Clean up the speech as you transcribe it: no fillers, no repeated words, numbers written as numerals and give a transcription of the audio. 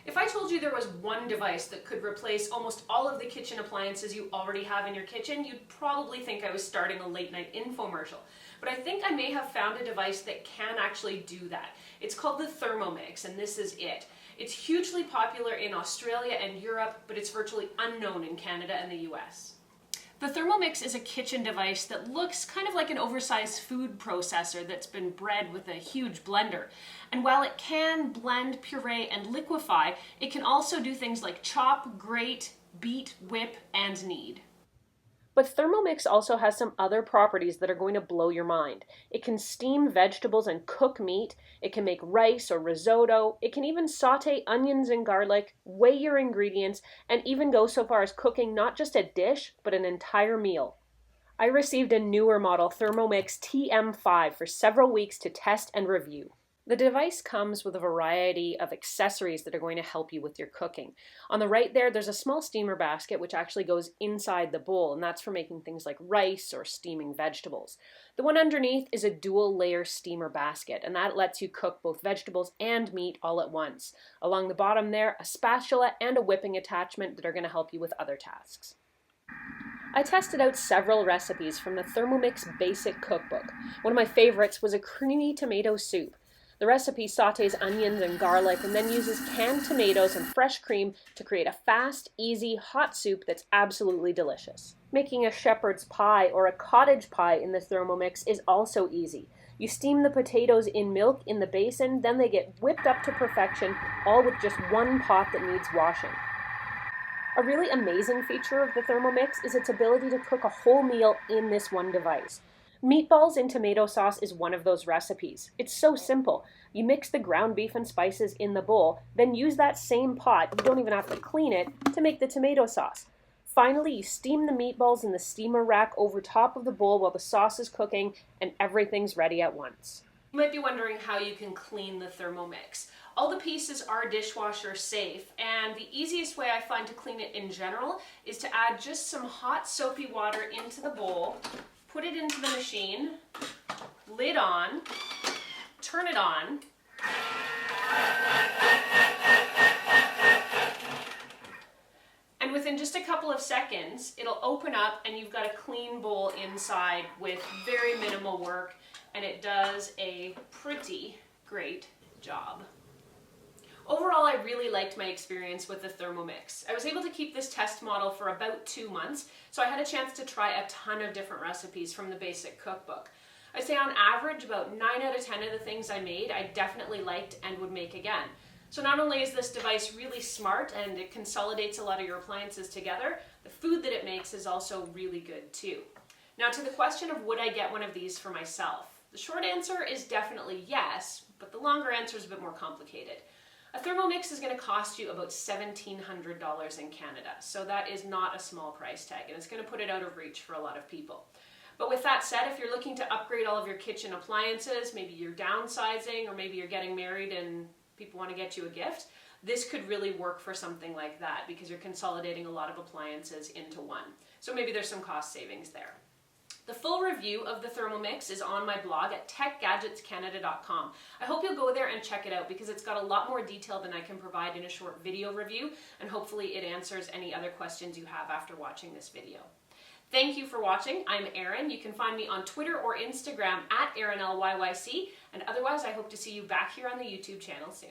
If I told you there was one device that could replace almost all of the kitchen appliances you already have in your kitchen, you'd probably think I was starting a late night infomercial. But I think I may have found a device that can actually do that. It's called the Thermomix, and this is it. It's hugely popular in Australia and Europe, but it's virtually unknown in Canada and the US. The Thermomix is a kitchen device that looks kind of like an oversized food processor that's been bred with a huge blender. And while it can blend, puree, and liquefy, it can also do things like chop, grate, beat, whip, and knead. But Thermomix also has some other properties that are going to blow your mind. It can steam vegetables and cook meat. It can make rice or risotto. It can even sauté onions and garlic, weigh your ingredients, and even go so far as cooking not just a dish, but an entire meal. I received a newer model, Thermomix TM5, for several weeks to test and review. The device comes with a variety of accessories that are going to help you with your cooking. On the right there's a small steamer basket which actually goes inside the bowl, and that's for making things like rice or steaming vegetables. The one underneath is a dual layer steamer basket, and that lets you cook both vegetables and meat all at once. Along the bottom there, a spatula and a whipping attachment that are going to help you with other tasks. I tested out several recipes from the Thermomix Basic Cookbook. One of my favorites was a creamy tomato soup. The recipe sautés onions and garlic and then uses canned tomatoes and fresh cream to create a fast, easy, hot soup that's absolutely delicious. Making a shepherd's pie or a cottage pie in the Thermomix is also easy. You steam the potatoes in milk in the basin, then they get whipped up to perfection, all with just one pot that needs washing. A really amazing feature of the Thermomix is its ability to cook a whole meal in this one device. Meatballs in tomato sauce is one of those recipes. It's so simple. You mix the ground beef and spices in the bowl, then use that same pot, you don't even have to clean it, to make the tomato sauce. Finally, you steam the meatballs in the steamer rack over top of the bowl while the sauce is cooking, and everything's ready at once. You might be wondering how you can clean the Thermomix. All the pieces are dishwasher safe, and the easiest way I find to clean it in general is to add just some hot soapy water into the bowl, put it into the machine, lid on, turn it on, and within just a couple of seconds, it'll open up and you've got a clean bowl inside with very minimal work, and it does a pretty great job. Overall, I really liked my experience with the Thermomix. I was able to keep this test model for about 2 months, so I had a chance to try a ton of different recipes from the Basic Cookbook. I'd say on average, about 9 out of 10 of the things I made, I definitely liked and would make again. So not only is this device really smart and it consolidates a lot of your appliances together, the food that it makes is also really good too. Now to the question of would I get one of these for myself? The short answer is definitely yes, but the longer answer is a bit more complicated. A Thermomix is going to cost you about $1,700 in Canada, so that is not a small price tag, and it's going to put it out of reach for a lot of people. But with that said, if you're looking to upgrade all of your kitchen appliances, maybe you're downsizing, or maybe you're getting married and people want to get you a gift, this could really work for something like that because you're consolidating a lot of appliances into one. So maybe there's some cost savings there. The full review of the Thermomix is on my blog at techgadgetscanada.com. I hope you'll go there and check it out because it's got a lot more detail than I can provide in a short video review, and hopefully it answers any other questions you have after watching this video. Thank you for watching. I'm Erin. You can find me on Twitter or Instagram at ErinLYYC, and otherwise I hope to see you back here on the YouTube channel soon.